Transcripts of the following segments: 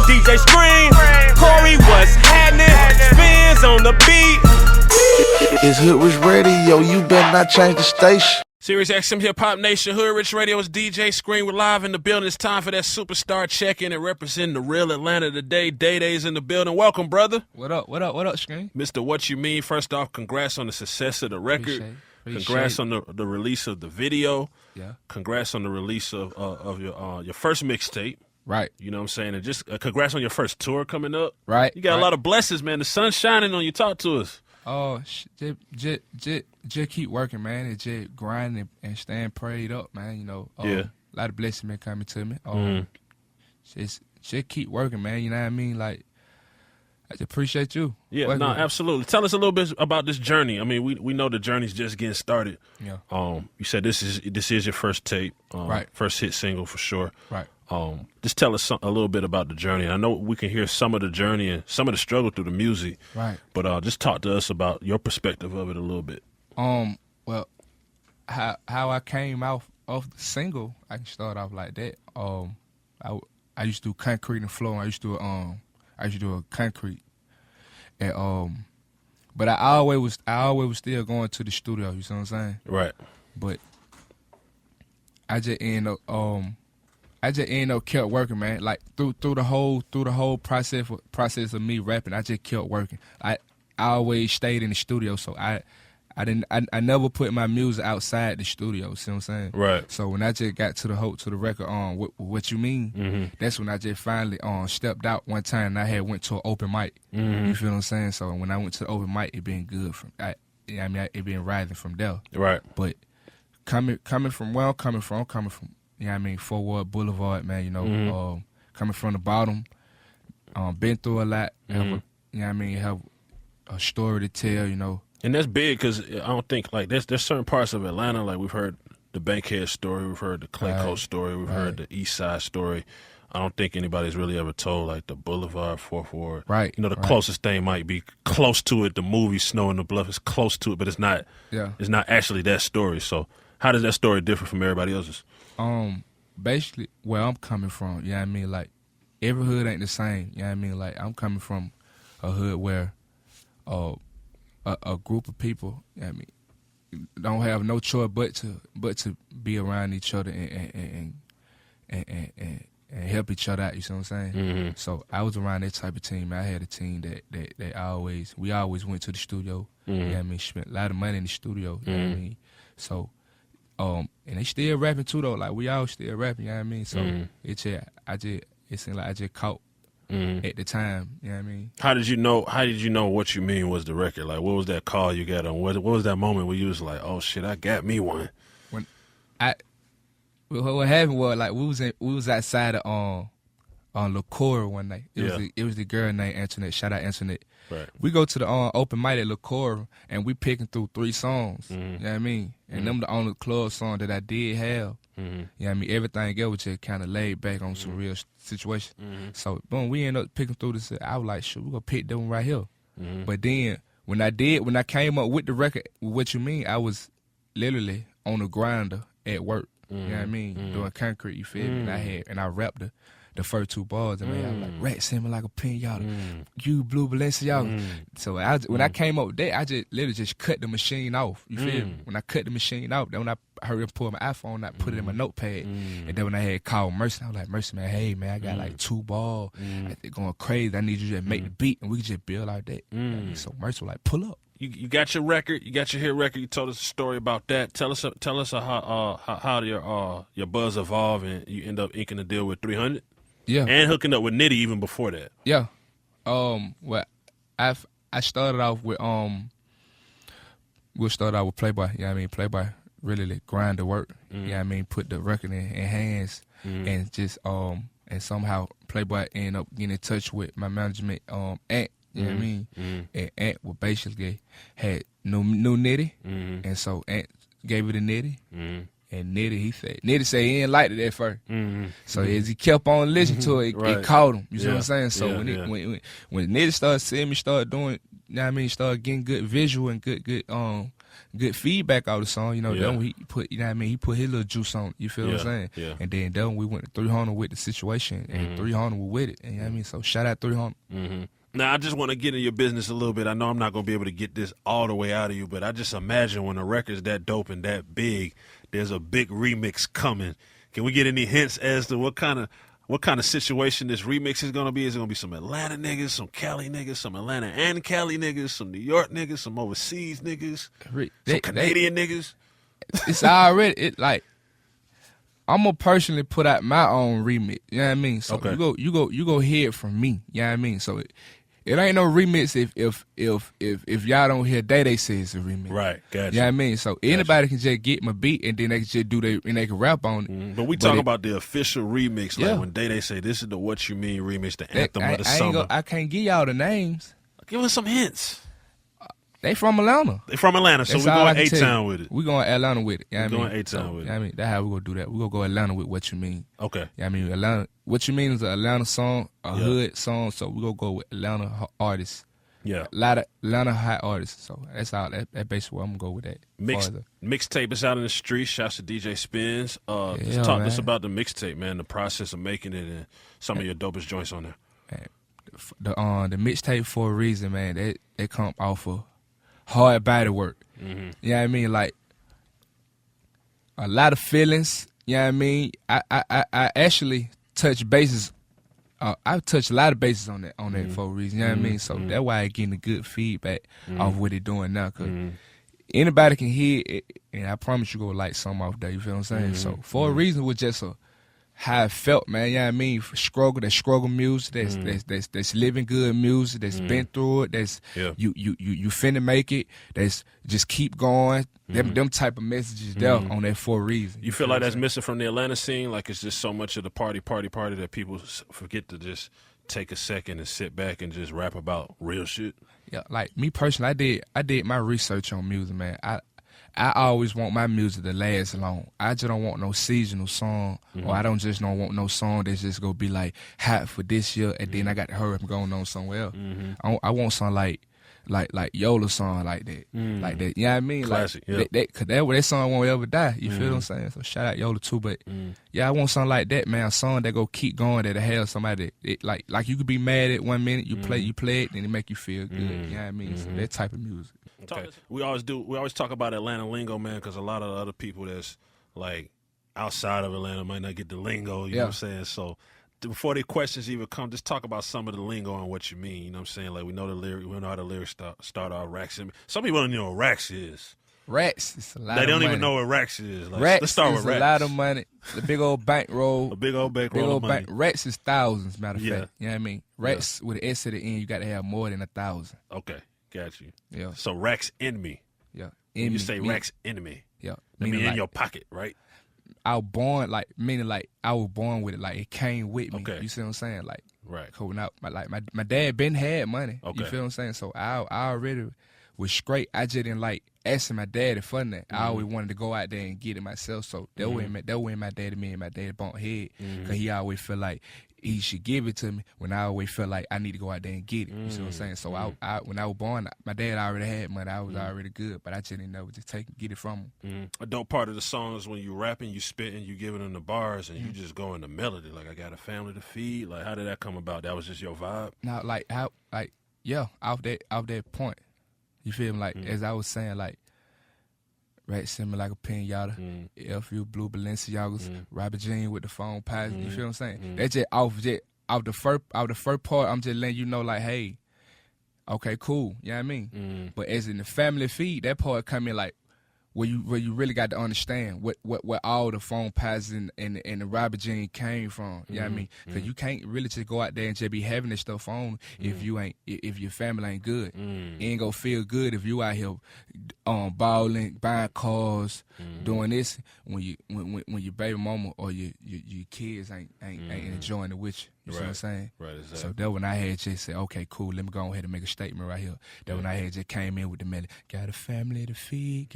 DJ Scream, Corey, what's happening? Spins on the beat. It's Hoodrich Radio, you better not change the station. Sirius XM Hip Hop Nation, Hoodrich Radio is DJ Scream. We're live in the building. It's time for that superstar check-in and representing the real Atlanta today. Dae Dae's in the building. Welcome, brother. What up, Scream? Mr. What You Mean. First off, congrats on the success of the record. Congrats on the release of the video. Yeah. Congrats on the release of your first mixtape. Right. You know what I'm saying? And just congrats on your first tour coming up. Right. You got a lot of blessings, man. The sun's shining on you. Talk to us. Oh, just keep working, man. And just grinding and staying prayed up, man. You know, a lot of blessings been coming to me. Just keep working, man. You know what I mean? Like, I just appreciate you. Yeah, no, absolutely. Tell us a little bit about this journey. I mean, we know the journey's just getting started. Yeah. You said this is your first tape, right? First hit single for sure. Right. Just tell us a little bit about the journey. I know we can hear some of the journey and some of the struggle through the music. Right. But just talk to us about your perspective of it a little bit. Well, how I came off the single, I can start off like that. I used to do concrete and floor. I used to do a concrete, and but I always was still going to the studio. You see what I'm saying? Right. But I just end up kept working, man. Like through the whole process of me rapping, I just kept working. I always stayed in the studio, so I never put my music outside the studio. See what I'm saying? Right. So when I just got to the record What You Mean, that's when I just finally stepped out one time and I had went to an open mic. You feel what I'm saying? So when I went to the open mic, it been good it been rising from there. Right. But coming from where I'm coming from, you know what I mean, Forward Boulevard, man, you know, coming from the bottom, been through a lot, you know what I mean, have a story to tell, you know. And that's big because I don't think, like, there's certain parts of Atlanta, like we've heard the Bankhead story, we've heard the Clayco story, we've heard the East Side story. I don't think anybody's really ever told, like, the Boulevard, 4th Ward. Right. You know, the closest thing might be close to it. The movie Snow in the Bluff is close to it, but it's not. Yeah. It's not actually that story. So how does that story differ from everybody else's? Basically, where I'm coming from, you know what I mean? Like, every hood ain't the same, you know what I mean? Like, I'm coming from a hood where a group of people, you know what I mean, don't have no choice but to be around each other and help each other out, you see what I'm saying? So I was around that type of team. I had a team that we always went to the studio, you know what I mean, spent a lot of money in the studio, you know what I mean? So and they still rapping too though, like we all still rapping, you know what I mean? So it seemed like I just caught at the time, you know what I mean? How did you know What You Mean was the record? Like, what was that call you got on? What was that moment where you was like, oh shit, I got me one? What happened was, like, we was outside of on LaCour one night. It was the girl named Antoinette. Shout out Antoinette. Right. We go to the open mic at LaCour and we picking through 3 songs. You know what I mean? And them the only club song that I did have. You know what I mean? Everything else was just kind of laid back on some real situation. So boom, we ended up picking through this. I was like, shit, we gonna pick that one right here. But then when I came up with the record, What You Mean, I was literally on the grinder at work. You know what I mean? Doing concrete, you feel me? And I rapped the first 2 bars, and man, I was like, rat send me like a pinata, you blue Balenciaga. So when I came up with that, I just literally just cut the machine off. You feel me? When I cut the machine off, then when I heard him pull my iPhone, I put it in my notepad, and then when I had called Mercy, I was like, Mercy, man, hey man, I got like 2 bars, I going crazy. I need you to just make the beat, and we can just build like that. So Mercy was like, pull up. You got your record, you got your hit record. You told us a story about that. Tell us how your buzz evolved and you end up inking a deal with 300. Yeah, and hooking up with Nitty even before that. Yeah, well, I started off with we'll start out with Playboy. You know what I mean? Playboy really grind the work. You know what I mean? Put the record in hands and just and somehow Playboy ended up getting in touch with my management Ant. You know what I mean? And Ant was basically had no Nitty, and so Ant gave it to Nitty. And Nitty said he didn't like it at first. So as he kept on listening to it, it caught him. You see what I'm saying? So when Nitty started seeing me start doing, you know what I mean, started getting good visual and good good feedback out of the song. You know, Yeah. then he put, you know what I mean, he put his little juice on. You feel what I'm saying? Yeah. And then we went to 300 with the situation, and 300 was with it. And you know what I mean? So shout out 300. Now, I just want to get in your business a little bit. I know I'm not going to be able to get this all the way out of you, but I just imagine when a record's that dope and that big, there's a big remix coming. Can we get any hints as to what kind of situation this remix is going to be? Is it going to be some Atlanta niggas, some Cali niggas, some Atlanta and Cali niggas, some New York niggas, some overseas niggas, some Canadian niggas? It's already, I'm gonna personally put out my own remix. You know what I mean? So Okay. you go hear it from me. You know what I mean? So it ain't no remix if y'all don't hear Dae Dae say it's a remix. Right, gotcha. You know what I mean? So anybody can just get my beat and then they can just and they can rap on it. But we talk about the official remix, like when Dae Dae say this is the What You Mean remix, the anthem of the summer. I can't give y'all the names. Give us some hints. They from Atlanta. They from Atlanta, so That's we're all I going can A-Town tell with it. We going Atlanta with it. You know what I mean? Going A-Town with it. You know what I mean? That's how we gonna do that. We gonna go Atlanta with What You Mean. Okay. You know what I mean? Atlanta. What You Mean is an Atlanta song, a hood song. So we gonna go with Atlanta artists. Yeah. A lot of Atlanta hot artists. So that's all. That basically I'm gonna go with that. Mixtape is out in the streets. Shouts to DJ Spins. Just Yeah, talk to man. us about the mixtape, man. The process of making it and some of your dopest joints on there. Man, the mixtape for a reason, man. They come off of hard body work. You know what I mean? Like a lot of feelings. You know what I mean? I actually touch bases. I touched a lot of bases on that for a reason. You know what I mean? So that's why I getting a good feedback off what they doing now. Cause anybody can hear it, and I promise you go like something off there. You feel what I'm saying? So for a reason, it was just how I felt, man. You know what I mean? For struggle music, that's living good music, that's been through it, that's you finna make it, that's just keep going. Them type of messages there on that for a reason. You feel like that's missing from the Atlanta scene? Like it's just so much of the party that people forget to just take a second and sit back and just rap about real shit? Yeah, like me personally, I did my research on music, man. I always want my music to last long. I just don't want no seasonal song, or I don't want no song that's just gonna be like hot for this year, and then I got to hurry up and go on somewhere else. I want something like Yola song like that, like that. You know what I mean? Classic, like that song won't ever die. You feel what I'm saying? So shout out Yola too, but yeah, I want something like that, man. A song that go keep going, that'll have somebody like you could be mad at 1 minute, you play it, then it make you feel good. You know what I mean? So that type of music. Okay. We always talk about Atlanta lingo, man, because a lot of the other people that's like outside of Atlanta might not get the lingo. You know what I'm saying? So before the questions even come, just talk about some of the lingo and what you mean. You know what I'm saying? Like we know the lyric, we know how the lyrics start off. Racks. Some people don't even know what racks is. Racks, it's a lot. They don't even know what racks is. Like, racks let's start with is racks. a lot of money. The big old bankroll. A big old bankroll of money. Racks is thousands. Matter of Yeah. fact, you know what I mean. Racks with an S at the end, you got to have more than 1,000. Okay, got you. Yeah. So racks in me. Yeah. When you say racks in me. Yeah. That mean in like, your pocket, right? I was born I was born with it. Like it came with me. Okay. You see what I'm saying? Like Right. Going out. My dad been had money. Okay. You feel what I'm saying? So I already was straight. I just didn't like asking my daddy for that. I always wanted to go out there and get it myself. So that way my daddy, me and my daddy bumped head. Cause he always felt like he should give it to me when I always felt like I need to go out there and get it. You see what I'm saying? So I when I was born, my dad already had money. I was already good, but I just didn't know just get it from him. A dope part of the song is when you rapping, you spitting, you giving them the bars, and you just go in the melody. Like I got a family to feed. Like how did that come about? That was just your vibe. Now off that point, you feel me? Like as I was saying, like right, similar like a pinata, F.U. Blue Balenciagas, Robert Jean with the phone pies. You feel what I'm saying? That's just off the first part. I'm just letting you know, like, hey, okay, cool. You know what I mean? But as in the family feed, that part come in like where you really got to understand what all the phone pies and the Robert Jean came from. You know what I mean? Because you can't really just go out there and just be having this stuff on if your family ain't good. It ain't gonna feel good if you out here balling, buying cars, doing this when your baby mama or your kids ain't enjoying it with you. You see what I'm saying? Right, exactly. So that when I had just said, okay, cool, let me go ahead and make a statement right here. That when I had just came in with the melody, got a family to feed,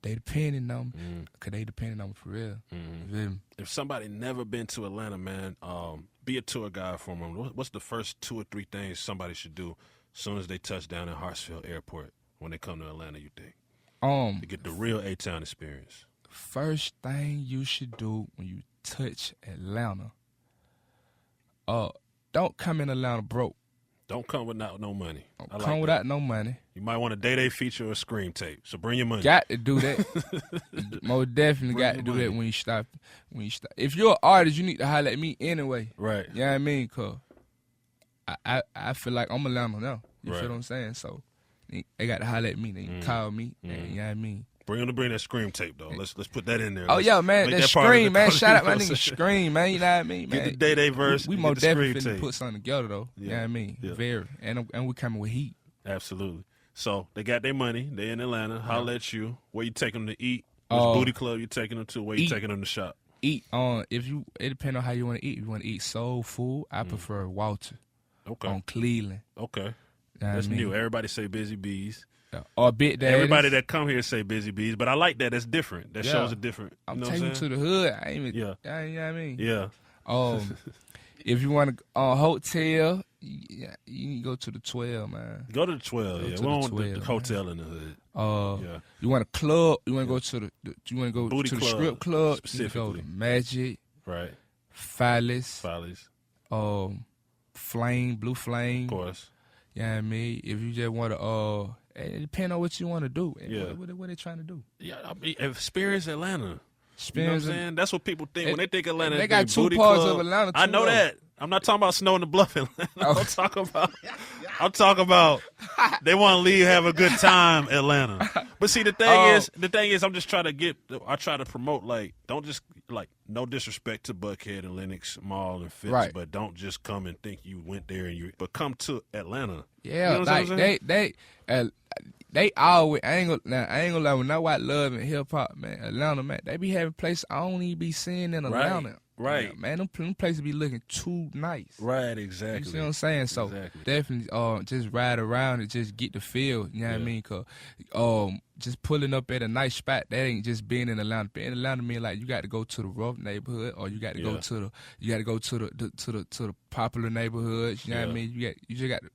they depending on me, cause they depending on me for real. You feel me? If somebody never been to Atlanta, man, be a tour guide for them. What's the first 2 or 3 things somebody should do as soon as they touch down at Hartsfield Airport when they come to Atlanta, you think? To get the real A-Town experience. First thing you should do when you touch Atlanta, don't come in Atlanta broke. Don't come without no money. Don't come without no money. You might want a Dae Dae feature or a Scream tape, so bring your money. Got to do that. Most definitely got to do that when you stop. If you're an artist, you need to holler at me anyway. Right. You know what I mean? Cause I feel like I'm Atlanta now. You Right. feel what I'm saying? So they got to holler at me. They can call me. And, you know what I mean? Bring them to bring that Scream tape though. Let's put that in there. Oh yeah, man, that Scream, man. Shout out my nigga nigga Scream, man. You know what I mean, man. Get the Dae Dae verse. We get most the definitely Scream finna tape. put something together though. You know what I mean? Yeah. Very, and we coming with heat. Absolutely. So they got their money. They in Atlanta. Holla at you. Where you taking them to eat? Which booty club you taking them to? Where you taking them to shop? Eat if you. It depends on how you want to eat. If you want to eat soul food, I prefer Walter. Okay. On Cleveland. Okay. You know That's what I mean? new. Everybody say Busy Bees. Or Big Daddy. Everybody that come here say Busy Bees, but I like that. That's different. That Yeah. shows a different. You I'm know taking you what I'm to saying? the hood. I ain't even. Yeah. You know what I mean? Yeah. If you want to hotel, you need to go to the 12, man. Go to the 12. Go Yeah. to We the don't want 12, the man. hotel in the hood. Yeah. You want a club? You want to go to the? You want to go Booty to the club, strip club? specifically. You can go to Magic, Right. Phyllis, Follies. Flame, Blue Flame. Of course. You know what I mean? If you just want to, it depends on what you want to do. Yeah. What they trying to do? Yeah. I mean, experience Atlanta. You know what I'm Experience. saying? That's what people think when they think Atlanta. They got think two booty parts club. of Atlanta, I too, know though. that. I'm not talking about snow in the bluff Atlanta. Oh. I'm talking about they want to leave, have a good time, Atlanta. But see, the thing is, I'm just trying to I try to promote, like, don't just, like, no disrespect to Buckhead and Lenox Mall and Phipps, Right. but don't just come and think you went there but come to Atlanta. Yeah, You know what I'm like saying? they always. I ain't gonna lie. When I watch Love and Hip Hop, man, Atlanta, man, they be having places I don't even be seeing in Atlanta. Right. Yeah, man, them places be looking too nice. Right, exactly. You see what I'm saying? So Exactly. definitely, just ride around and just get the feel. You know what I mean? 'Cause just pulling up at a nice spot, that ain't just being in Atlanta. Being in Atlanta mean like you got to go to the rough neighborhood, or you got to go to the popular neighborhoods. You know what I mean? You just got to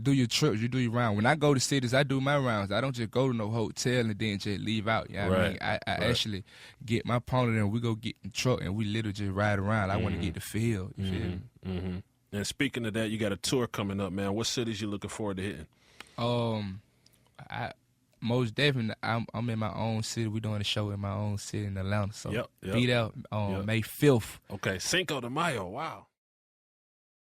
do your trips. You do your round. When I go to cities, I do my rounds. I don't just go to no hotel and then just leave out. You know what I mean? I actually get my opponent and we go get in the truck and we literally just ride around. I want to get the feel. You feel me? Mm-hmm. And speaking of that, you got a tour coming up, man. What cities you looking forward to hitting? Most definitely, I'm in my own city. We're doing a show in my own city in Atlanta. So Yep. be there on May 5th. Okay, Cinco de Mayo. Wow.